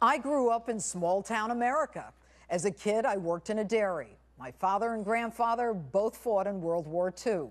I grew up in small-town America. As a kid, I worked in a dairy. My father and grandfather both fought in World War II.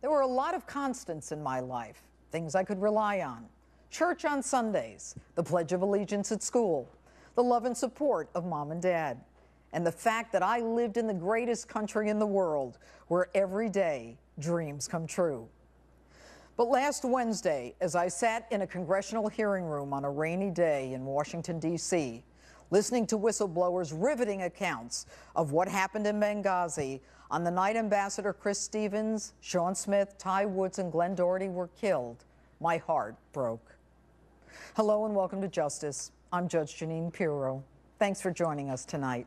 There were a lot of constants in my life, things I could rely on. Church on Sundays, the Pledge of Allegiance at school, the love and support of mom and dad, and the fact that I lived in the greatest country in the world, where every day dreams come true. But last Wednesday, as I sat in a congressional hearing room on a rainy day in Washington, D.C., listening to whistleblowers' riveting accounts of what happened in Benghazi on the night Ambassador Chris Stevens, Sean Smith, Ty Woods, and Glenn Doherty were killed, my heart broke. Hello and welcome to Justice. I'm Judge Janine Pirro. Thanks for joining us tonight.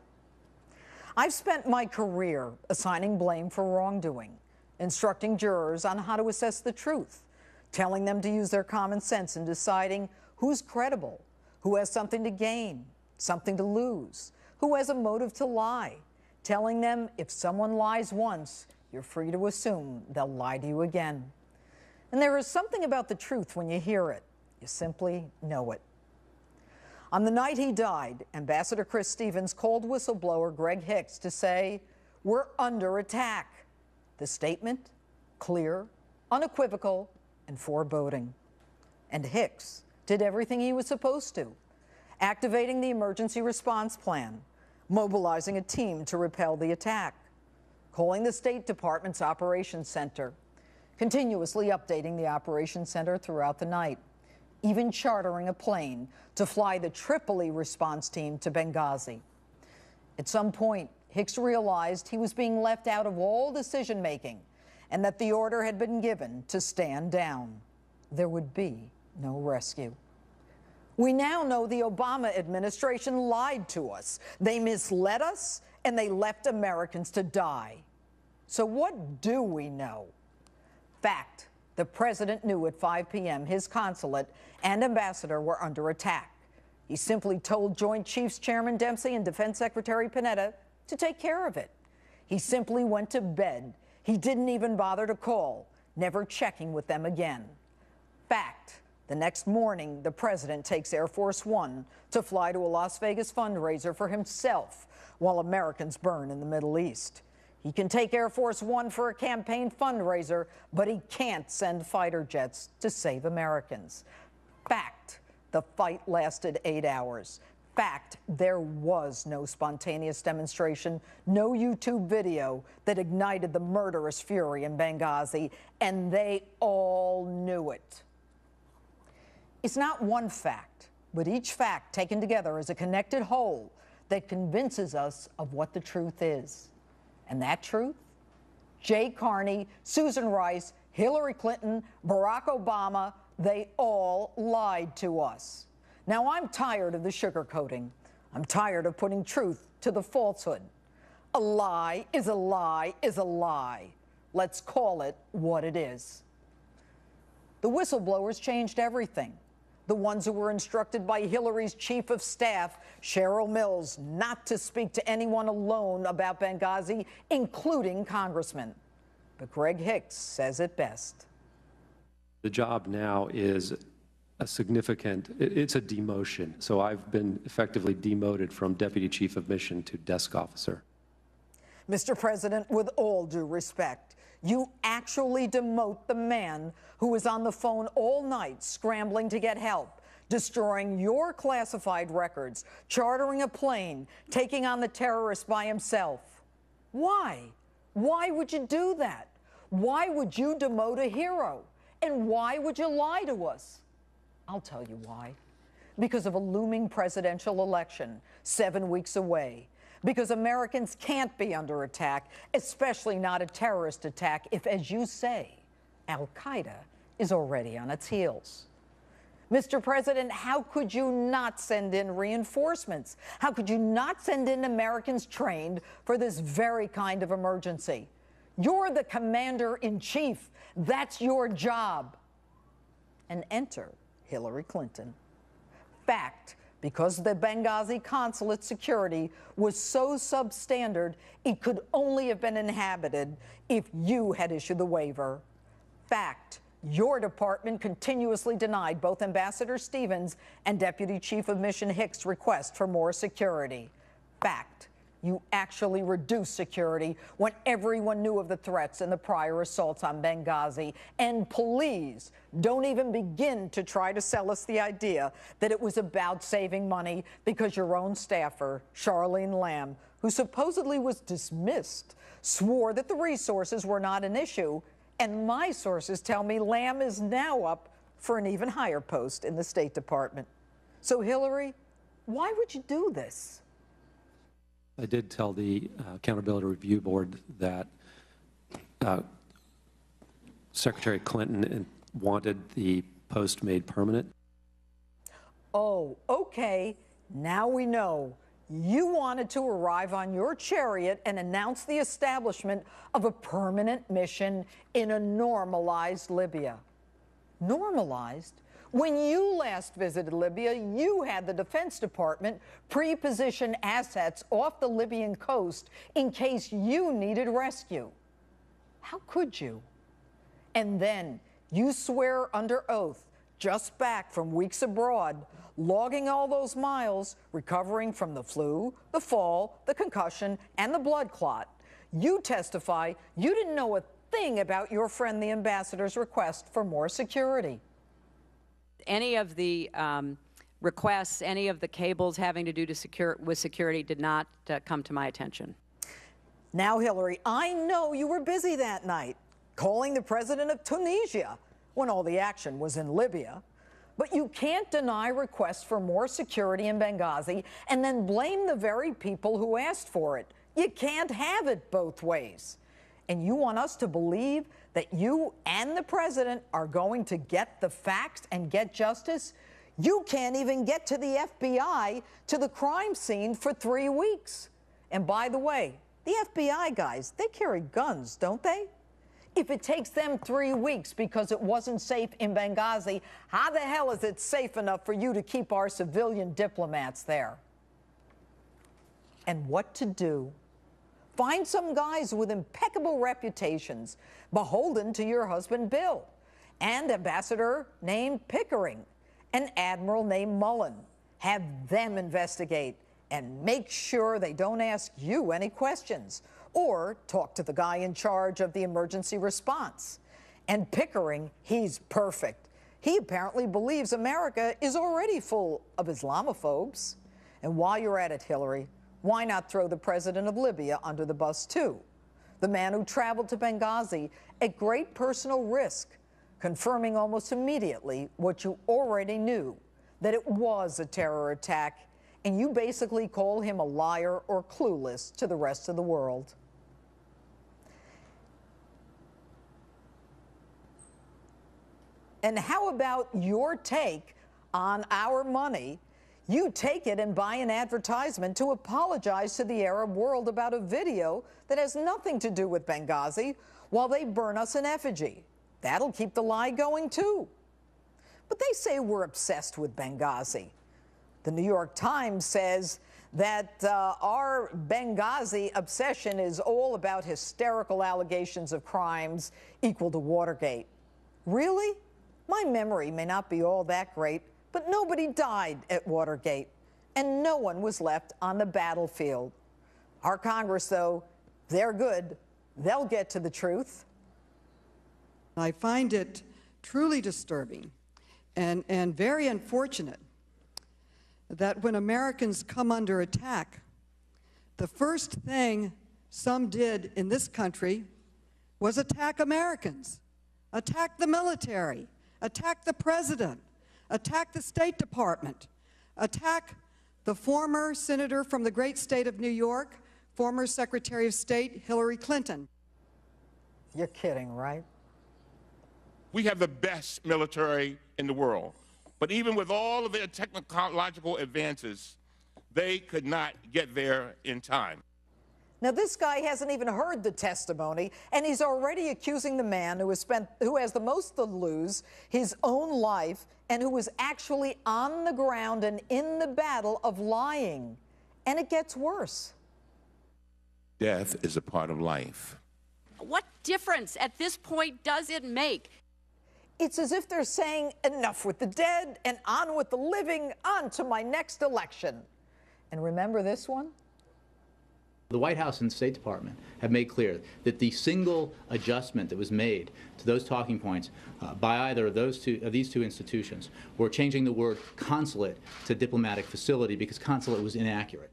I've spent my career assigning blame for wrongdoing, instructing jurors on how to assess the truth, telling them to use their common sense in deciding who's credible, who has something to gain, something to lose, who has a motive to lie, telling them if someone lies once, you're free to assume they'll lie to you again. And there is something about the truth when you hear it. You simply know it. On the night he died, Ambassador Chris Stevens called whistleblower Greg Hicks to say, "We're under attack." The statement, clear, unequivocal, and foreboding. And Hicks did everything he was supposed to, activating the emergency response plan, mobilizing a team to repel the attack, calling the State Department's Operations Center, continuously updating the Operations Center throughout the night, even chartering a plane to fly the Tripoli response team to Benghazi. At some point, Hicks realized he was being left out of all decision-making and that the order had been given to stand down. There would be no rescue. We now know the Obama administration lied to us. They misled us, and they left Americans to die. So what do we know? Fact. The president knew at 5 p.m. his consulate and ambassador were under attack. He simply told Joint Chiefs Chairman Dempsey and Defense Secretary Panetta to take care of it. He simply went to bed. He didn't even bother to call, never checking with them again. Fact. The next morning, the president takes Air Force One to fly to a Las Vegas fundraiser for himself while Americans burn in the Middle East. He can take Air Force One for a campaign fundraiser, but he can't send fighter jets to save Americans. Fact. The fight lasted 8 hours. Fact, there was no spontaneous demonstration, no YouTube video that ignited the murderous fury in Benghazi, and they all knew it. It's not one fact, but each fact taken together is a connected whole that convinces us of what the truth is. And that truth? Jay Carney, Susan Rice, Hillary Clinton, Barack Obama, they all lied to us. Now, I'm tired of the sugarcoating. I'm tired of putting truth to the falsehood. A lie is a lie is a lie. Let's call it what it is. The whistleblowers changed everything. The ones who were instructed by Hillary's chief of staff, Cheryl Mills, not to speak to anyone alone about Benghazi, including congressmen. But Greg Hicks says it best. The job now is a significant, it's a demotion. So I've been effectively demoted from deputy chief of mission to desk officer. Mr. President, with all due respect, you actually demote the man who was on the phone all night scrambling to get help, destroying your classified records, chartering a plane, taking on the terrorist by himself. Why? Why would you do that? Why would you demote a hero? And why would you lie to us? I'll tell you why. Because of a looming presidential election 7 weeks away. Because Americans can't be under attack, especially not a terrorist attack, if, as you say, Al-Qaeda is already on its heels. Mr. President, how could you not send in reinforcements? How could you not send in Americans trained for this very kind of emergency? You're the commander-in-chief. That's your job. And enter Hillary Clinton. Fact. Because the Benghazi consulate security was so substandard, it could only have been inhabited if you had issued the waiver. Fact. Your department continuously denied both Ambassador Stevens and Deputy Chief of Mission Hicks' request for more security. Fact, you actually reduced security when everyone knew of the threats and the prior assaults on Benghazi. And please, don't even begin to try to sell us the idea that it was about saving money, because your own staffer, Charlene Lamb, who supposedly was dismissed, swore that the resources were not an issue. And my sources tell me Lamb is now up for an even higher post in the State Department. So, Hillary, why would you do this? I did tell the Accountability Review Board that Secretary Clinton wanted the post made permanent. Oh, okay. Now we know. You wanted to arrive on your chariot and announce the establishment of a permanent mission in a normalized Libya. Normalized? When you last visited Libya, you had the Defense Department pre-position assets off the Libyan coast in case you needed rescue. How could you? And then you swear under oath, just back from weeks abroad, logging all those miles, recovering from the flu, the fall, the concussion, and the blood clot. You testify you didn't know a thing about your friend the ambassador's request for more security. Any of the requests, any of the cables having to do with security did not come to my attention. Now, Hillary, I know you were busy that night, calling the president of Tunisia when all the action was in Libya. But you can't deny requests for more security in Benghazi and then blame the very people who asked for it. You can't have it both ways. And you want us to believe that you and the president are going to get the facts and get justice? You can't even get to the FBI, to the crime scene, for 3 weeks. And by the way, the FBI guys, they carry guns, don't they? If it takes them 3 weeks because it wasn't safe in Benghazi, how the hell is it safe enough for you to keep our civilian diplomats there? And what to do? Find some guys with impeccable reputations, beholden to your husband Bill, and ambassador named Pickering, an admiral named Mullen. Have them investigate and make sure they don't ask you any questions, or talk to the guy in charge of the emergency response. And Pickering, he's perfect. He apparently believes America is already full of Islamophobes. And while you're at it, Hillary, why not throw the president of Libya under the bus, too? The man who traveled to Benghazi at great personal risk, confirming almost immediately what you already knew, that it was a terror attack, and you basically call him a liar or clueless to the rest of the world. And how about your take on our money? You take it and buy an advertisement to apologize to the Arab world about a video that has nothing to do with Benghazi while they burn us in effigy. That'll keep the lie going, too. But they say we're obsessed with Benghazi. The New York Times says that our Benghazi obsession is all about hysterical allegations of crimes equal to Watergate. Really? My memory may not be all that great, but nobody died at Watergate, and no one was left on the battlefield. Our Congress, though, they're good. They'll get to the truth. I find it truly disturbing and very unfortunate that when Americans come under attack, the first thing some did in this country was attack Americans, attack the military, attack the president, attack the State Department, attack the former senator from the great state of New York, former Secretary of State Hillary Clinton. You're kidding, right? We have the best military in the world. But even with all of their technological advances, they could not get there in time. Now, this guy hasn't even heard the testimony, and he's already accusing the man who has the most to lose, his own life, and who was actually on the ground and in the battle, of lying. And it gets worse. Death is a part of life. What difference at this point does it make? It's as if they're saying, enough with the dead and on with the living, on to my next election. And remember this one? The White House and the State Department have made clear that the single adjustment that was made to those talking points by either of these two institutions were changing the word consulate to diplomatic facility because consulate was inaccurate.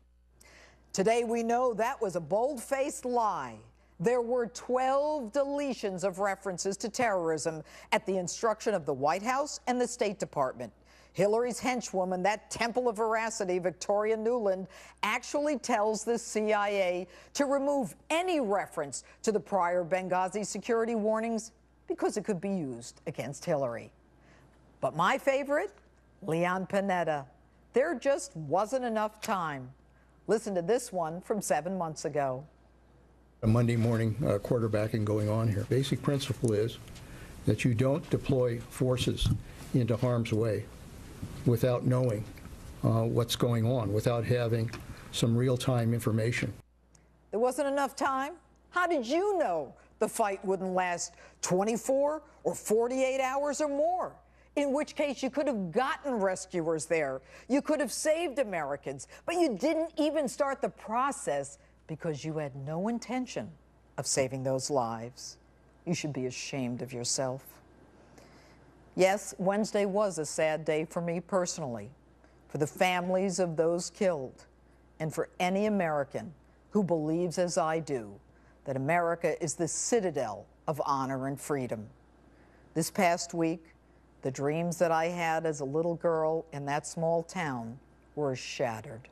Today we know that was a bold-faced lie. There were 12 deletions of references to terrorism at the instruction of the White House and the State Department. Hillary's henchwoman, that temple of veracity, Victoria Nuland, actually tells the CIA to remove any reference to the prior Benghazi security warnings because it could be used against Hillary. But my favorite, Leon Panetta. There just wasn't enough time. Listen to this one from 7 months ago. A Monday morning quarterbacking going on here. Basic principle is that you don't deploy forces into harm's way without knowing what's going on, without having some real-time information. There wasn't enough time? How did you know the fight wouldn't last 24 or 48 hours or more? In which case you could have gotten rescuers there. You could have saved Americans, but you didn't even start the process because you had no intention of saving those lives. You should be ashamed of yourself. Yes, Wednesday was a sad day for me personally, for the families of those killed, and for any American who believes, as I do, that America is the citadel of honor and freedom. This past week, the dreams that I had as a little girl in that small town were shattered.